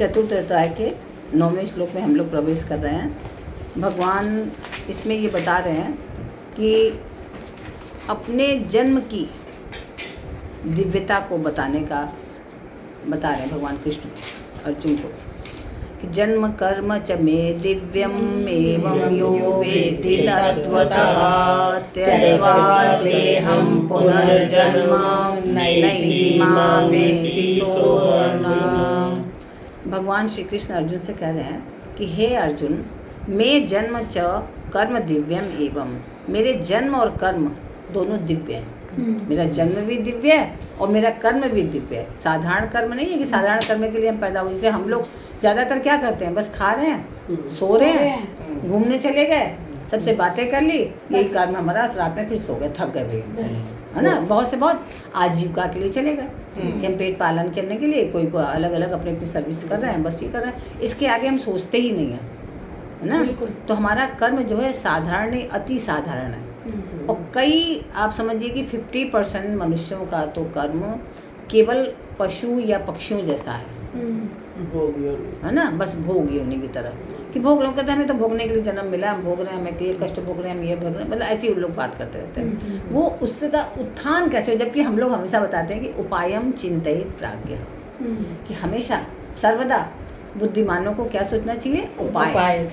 चतुर्थ अध्याय के 9वें श्लोक में हम लोग प्रवेश कर रहे हैं। भगवान इसमें ये बता रहे हैं कि अपने जन्म की दिव्यता को बता रहे हैं भगवान कृष्ण अर्जुन को कि जन्म कर्म च मे दिव्यम एवं यो वेत्ति तत्त्वतः त्यक्त्वा देहं पुनर्जन्म नैति मामेति सोऽर्जुन। भगवान श्री कृष्ण अर्जुन से कह रहे हैं कि हे अर्जुन, मैं जन्म च कर्म दिव्यम एवं, मेरे जन्म और कर्म दोनों दिव्य हैं। मेरा जन्म भी दिव्य है और मेरा कर्म भी दिव्य है। साधारण कर्म नहीं है कि साधारण कर्म के लिए हम पैदा हुए। जैसे हम लोग ज़्यादातर क्या करते हैं, बस खा रहे हैं, सो रहे हैं, घूमने चले गए, सबसे बातें कर ली, यही कर्म हमारा। रात में फिर सो गए, थक गए, है ना। बहुत से बहुत आजीविका के लिए चले गए कि हम पेट पालन करने के लिए कोई अलग अलग अपनी अपनी सर्विस कर रहे हैं, बस ये कर रहे हैं। इसके आगे हम सोचते ही नहीं है ना। तो हमारा कर्म जो है साधारण नहीं, अति साधारण है। और कई आप समझिए कि 50% मनुष्यों का तो कर्म केवल पशु या पक्षियों जैसा है ना। बस भोग योनि की तरह कि भोग लोग कहते हैं हमें तो भोगने के लिए जन्म मिला, हम भोग रहे हैं, हमें ये कष्ट भोग रहे हैं, हम ये भोग रहे हैं, मतलब ऐसे ही लोग बात करते रहते हैं। वो उससे का उत्थान कैसे हो, जबकि हम लोग हमेशा बताते हैं कि उपायम चिंतित प्राज्ञ, कि हमेशा सर्वदा बुद्धिमानों को क्या सोचना चाहिए, उपाय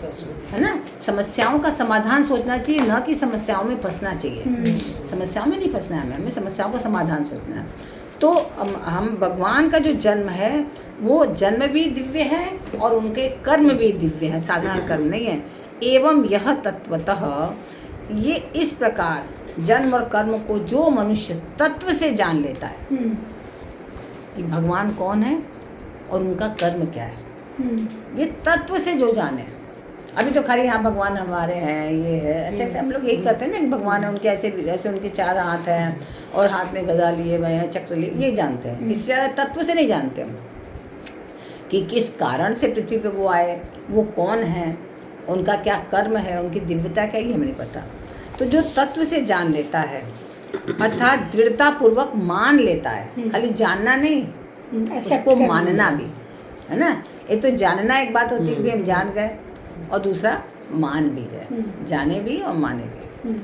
है ना। समस्याओं का समाधान सोचना चाहिए, न कि समस्याओं में फंसना चाहिए। समस्याओं में नहीं फंसना है हमें समस्याओं का समाधान सोचना है। तो हम भगवान का जो जन्म है वो जन्म भी दिव्य है और उनके कर्म भी दिव्य हैं, साधारण कर्म नहीं है। एवं यह तत्वतः, ये इस प्रकार जन्म और कर्म को जो मनुष्य तत्व से जान लेता है कि भगवान कौन है और उनका कर्म क्या है, ये तत्व से जो जाने। अभी तो खाली हाँ भगवान हमारे हैं, ये है, ऐसे ऐसे हम लोग यही करते हैं ना कि भगवान है, उनके ऐसे ऐसे उनके 4 हाथ हैं और हाथ में गदा लिए हुए हैं, चक्र लिए, ये जानते हैं। इससे ज़्यादा तत्व से नहीं जानते हम कि किस कारण से पृथ्वी पे वो आए, वो कौन है, उनका क्या कर्म है, उनकी दिव्यता क्या, ये हमें नहीं पता। तो जो तत्व से जान लेता है अर्थात दृढ़तापूर्वक मान लेता है, खाली जानना नहीं, उसको मानना भी है ना। एक तो जानना एक बात होती है कि हम जान गए, और दूसरा मान भी गए, जाने भी और माने भी।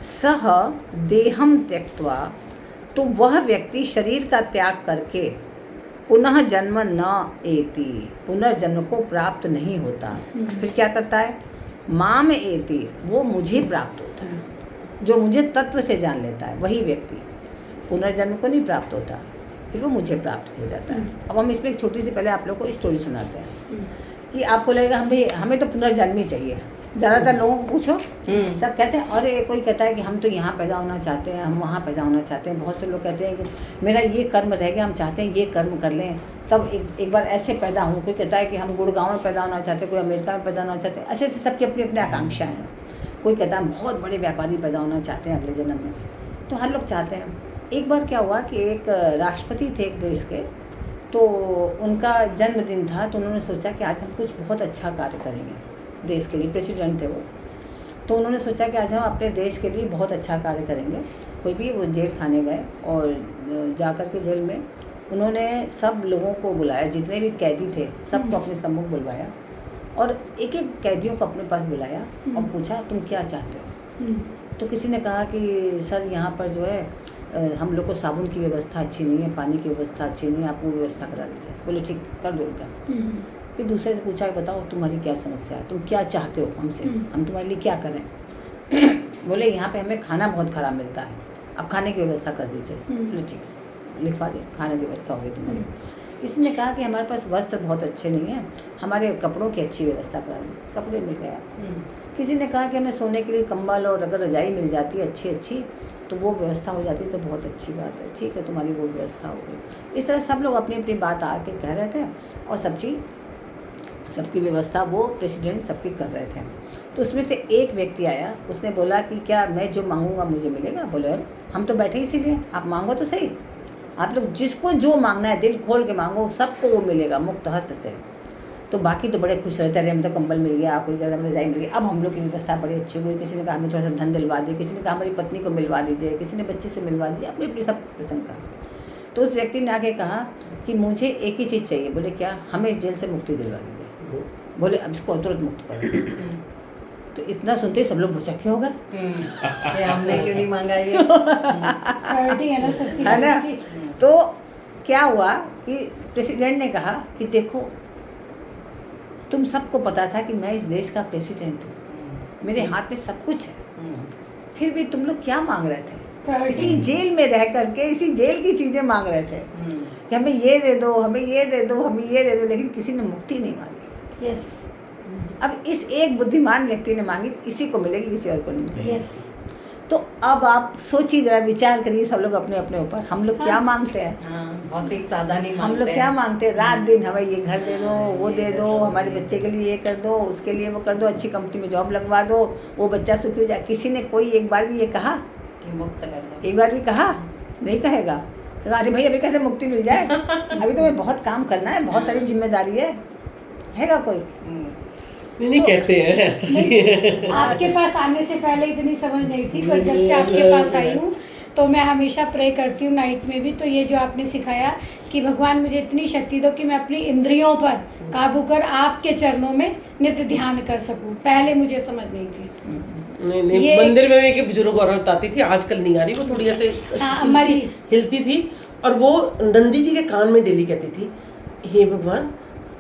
सह देहम त्यक्त्वा, तो वह व्यक्ति शरीर का त्याग करके पुनः जन्म न एति, पुनर्जन्म को प्राप्त नहीं होता। फिर क्या करता है, माम एति, वो मुझे प्राप्त होता है। जो मुझे तत्व से जान लेता है वही व्यक्ति पुनर्जन्म को नहीं प्राप्त होता, फिर वो मुझे प्राप्त हो जाता है। अब हम इसमें एक छोटी सी पहले आप लोग को स्टोरी सुनाते हैं कि आपको लगेगा हमें तो पुनर्जन्म ही चाहिए। ज़्यादातर लोगों को पूछो, सब कहते हैं, और कोई कहता है कि हम तो यहाँ पैदा होना चाहते हैं, हम वहाँ पैदा होना चाहते हैं। बहुत से लोग कहते हैं कि मेरा ये कर्म रह गया, हम चाहते हैं ये कर्म कर लें तब एक बार ऐसे पैदा हूँ। कोई कहता है कि हम गुड़गांव में पैदा होना चाहते हैं, कोई अमेरिका में पैदा होना चाहते हैं। ऐसे ऐसे सबकी अपनी अपनी आकांक्षाएँ हैं। कोई कहता है बहुत बड़े व्यापारी पैदा होना चाहते हैं अगले जन्म में, तो हर लोग चाहते हैं। एक बार क्या हुआ कि एक राष्ट्रपति थे एक देश के, तो उनका जन्मदिन था, तो उन्होंने सोचा कि आज हम कुछ बहुत अच्छा कार्य करेंगे देश के लिए। प्रेसिडेंट थे वो, तो उन्होंने सोचा कि आज हम अपने देश के लिए बहुत अच्छा कार्य करेंगे। कोई भी वो जेल खाने गए और जाकर के जेल में उन्होंने सब लोगों को बुलाया, जितने भी कैदी थे सबको अपने सम्मुख बुलवाया और एक एक कैदियों को अपने पास बुलाया और पूछा तुम क्या चाहते हो। तो किसी ने कहा कि सर यहाँ पर जो है हम लोग को साबुन की व्यवस्था अच्छी नहीं है, पानी की व्यवस्था अच्छी नहीं है, आप वो व्यवस्था करा दीजिए। बोले ठीक कर दो क्या। फिर दूसरे से पूछा बताओ तुम्हारी क्या समस्या है, तुम क्या चाहते हो हमसे, हम तुम्हारे लिए क्या करें। बोले यहाँ पे हमें खाना बहुत ख़राब मिलता है, अब खाने की व्यवस्था कर दीजिए। बोले ठीक, लिखवा दिए, खाने की व्यवस्था होगी तुम्हारी। किसी ने कहा कि हमारे पास वस्त्र बहुत अच्छे नहीं हैं, हमारे कपड़ों की अच्छी व्यवस्था करा दें, कपड़े मिल गया। किसी ने कहा कि हमें सोने के लिए कंबल और अगर रजाई मिल जाती है अच्छी तो वो व्यवस्था हो जाती तो बहुत अच्छी बात है, ठीक है तुम्हारी वो व्यवस्था हो गई। इस तरह सब लोग अपनी अपनी बात आके कह रहे थे और सबकी व्यवस्था वो प्रेसिडेंट सबकी कर रहे थे। तो उसमें से एक व्यक्ति आया, उसने बोला कि क्या मैं जो मांगूंगा मुझे मिलेगा। बोले अरे हम तो बैठे इसीलिए, आप मांगो तो सही, आप लोग जिसको जो मांगना है दिल खोल के मांगो, सबको वो मिलेगा मुक्त हस्त से। तो बाकी तो बड़े खुश रहते, अरे हम तो कंबल मिल गया, कोई कहता हमें रजाई मिल गई, अब हम लोग की व्यवस्था बड़ी अच्छी हुई। किसी ने कहा हमें थोड़ा सा धन दिलवा दीजिए, किसी ने कहा हमारी पत्नी को मिलवा दीजिए, किसी ने बच्चे से मिलवा दीजिए, अपनी अपनी सब प्रसंग का। तो उस व्यक्ति ने आके कहा कि मुझे एक ही चीज़ चाहिए। बोले क्या? हमें इस जेल से मुक्ति दिलवा दीजिए। बोले अब इसको तुरंत मुक्त करो। तो इतना सुनते ही सब लोग भुचक्के हो गए। ये हमने क्यों नहीं मांगा ये? प्रायोरिटी है ना सबकी, है ना? की। तो क्या हुआ कि प्रेसिडेंट ने कहा कि देखो, तुम सबको पता था कि मैं इस देश का प्रेसिडेंट हूँ, मेरे हाथ में सब कुछ है, फिर भी तुम लोग क्या मांग रहे थे? इसी जेल में रह करके इसी जेल की चीज़ें मांग रहे थे कि हमें ये दे दो, हमें ये दे दो, हमें ये दे दो, लेकिन किसी ने मुक्ति नहीं मांगी। यस अब इस एक बुद्धिमान व्यक्ति ने मांगी, इसी को मिलेगी, किसी और को नहीं मिलेगी। यस। तो अब आप सोचिए, जरा विचार करिए सब लोग अपने अपने ऊपर। हम लोग क्या मांगते हैं? बहुत ही सादा नहीं हम लोग क्या मांगते हैं? रात दिन हमें ये घर दे दो, वो दे दो, हमारे बच्चे के लिए ये कर दो, उसके लिए वो कर दो, अच्छी कंपनी में जॉब लगवा दो, वो बच्चा सुखी हो जाए। किसी ने कोई एक बार भी ये कहा कि मुक्त कर दो? एक बार भी कहा नहीं कहेगा। तो अरे भाई अभी कैसे मुक्ति मिल जाए, अभी तो मैं बहुत काम करना है, बहुत सारी जिम्मेदारी हैगा कोई? नहीं कहते हैं ऐसा नहीं है। आपके पास आने से पहले इतनी समझ नहीं थी, पर जब से आपके पास आई हूँ तो मैं हमेशा प्रे करती हूँ नाइट में भी। तो ये जो आपने सिखाया कि भगवान मुझे इतनी शक्ति दो कि मैं अपनी इंद्रियों पर काबू कर आपके चरणों में नित्य ध्यान कर सकूँ, पहले मुझे समझ नहीं थी। नहीं मंदिर में एक बुजुर्ग औरत आती थी, आजकल नहीं आ रही, वो थोड़ी ऐसे अम्मा जी हिलती थी, और वो नंदी जी के कान में डेली कहती थी, हे भगवान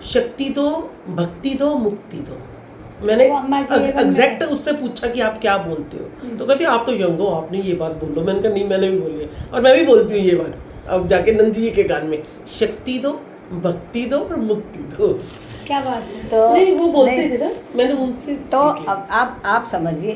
शक्ति दो, भक्ति दो, मुक्ति दो। मैंने एग्जैक्ट उससे पूछा कि आप क्या बोलते हो, तो कहती आप तो यंग हो, आपने ये बात बोल लो। मैंने कहा नहीं, मैंने भी बोली है, और मैं भी बोलती हूँ ये बात। अब जाके नंदी जी के कान में शक्ति दो, भक्ति दो और मुक्ति दो। क्या बात है। तो नहीं वो बोलते थे ना, मैंने उनसे तो अब आप समझिए